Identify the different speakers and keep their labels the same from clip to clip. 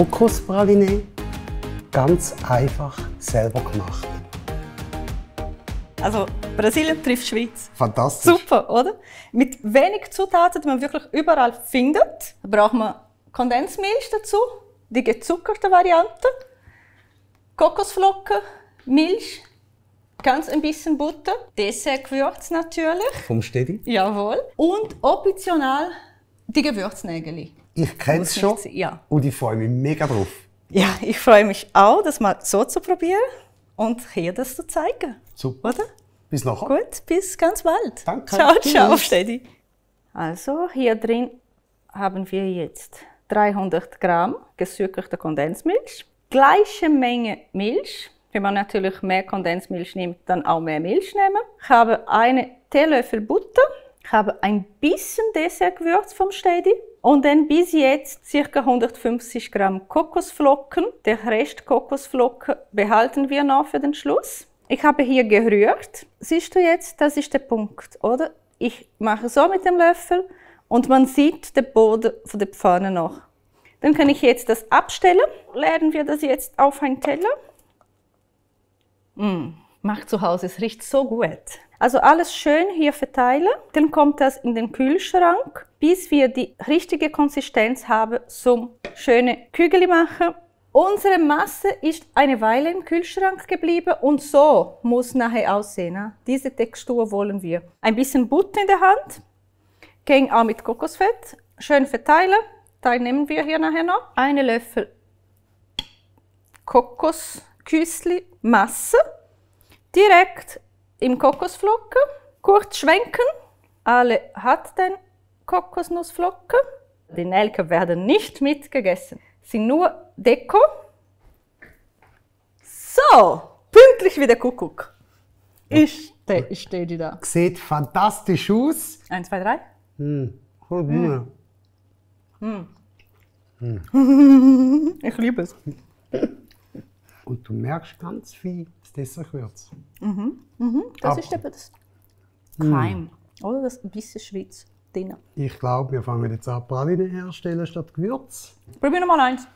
Speaker 1: Kokospraline, ganz einfach selber gemacht.
Speaker 2: Also Brasilien trifft Schweiz.
Speaker 1: Fantastisch.
Speaker 2: Super, oder? Mit wenig Zutaten, die man wirklich überall findet. Da braucht man Kondensmilch dazu, die gezuckerte Variante, Kokosflocken, Milch, ganz ein bisschen Butter, Dessertgewürz natürlich.
Speaker 1: Vom Stedi?
Speaker 2: Jawohl. Und optional die Gewürznägel.
Speaker 1: Ich kenne es schon
Speaker 2: Ja.
Speaker 1: und ich freue mich mega drauf.
Speaker 2: Ja, ich freue mich auch, das mal so zu probieren und hier das zu zeigen.
Speaker 1: Super.
Speaker 2: Oder?
Speaker 1: Bis nachher.
Speaker 2: Gut, bis ganz bald.
Speaker 1: Danke.
Speaker 2: Ciao,
Speaker 1: Tschüss.
Speaker 2: ciao, Stedi. Also, hier drin haben wir jetzt 300 Gramm gezuckerte Kondensmilch, gleiche Menge Milch. Wenn man natürlich mehr Kondensmilch nimmt, dann auch mehr Milch nehmen. Ich habe einen Teelöffel Butter, ich habe ein bisschen Dessertgewürz vom Stedi und dann bis jetzt ca. 150 Gramm Kokosflocken. Den Rest Kokosflocken behalten wir noch für den Schluss. Ich habe hier gerührt. Siehst du jetzt, das ist der Punkt, oder? Ich mache so mit dem Löffel und man sieht den Boden von der Pfanne noch. Dann kann ich jetzt das abstellen. Leeren wir das jetzt auf einen Teller. Macht zu Hause, es riecht so gut. Also alles schön hier verteilen. Dann kommt das in den Kühlschrank, bis wir die richtige Konsistenz haben zum schönen Kügel machen. Unsere Masse ist eine Weile im Kühlschrank geblieben und so muss nachher aussehen. Ne? Diese Textur wollen wir. Ein bisschen Butter in der Hand, gehen auch mit Kokosfett, schön verteilen. Teil nehmen wir hier nachher noch. Einen Löffel Kokosküsli Masse, direkt im Kokosflocken, kurz schwenken. Alle hat den Kokosnussflocken. Die Nelken werden nicht mitgegessen. Sind nur Deko. So, pünktlich wie der Kuckuck. Ich stehe da.
Speaker 1: Sieht fantastisch aus.
Speaker 2: 1, 2, 3. Ich liebe es.
Speaker 1: Und du merkst ganz viel das Dessertgewürz.
Speaker 2: Das ist eben das Keim. Oder das bisschen Schweiz drin.
Speaker 1: Ich glaube, wir fangen jetzt an, Praline herstellen statt Gewürz.
Speaker 2: Probier noch mal eins.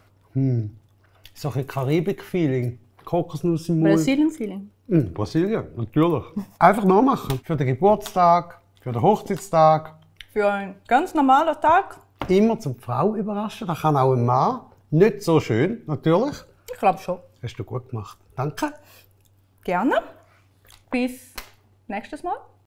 Speaker 1: So ein Karibik-Feeling. Kokosnuss im Mund.
Speaker 2: Brasilien-Feeling.
Speaker 1: Brasilien, natürlich. Einfach nachmachen. Für den Geburtstag, für den Hochzeitstag.
Speaker 2: Für einen ganz normalen Tag.
Speaker 1: Immer zum Frau überraschen. Das kann auch ein Mann. Nicht so schön, natürlich.
Speaker 2: Ich glaube schon.
Speaker 1: Hast du gut gemacht. Danke.
Speaker 2: Gerne. Bis nächstes Mal.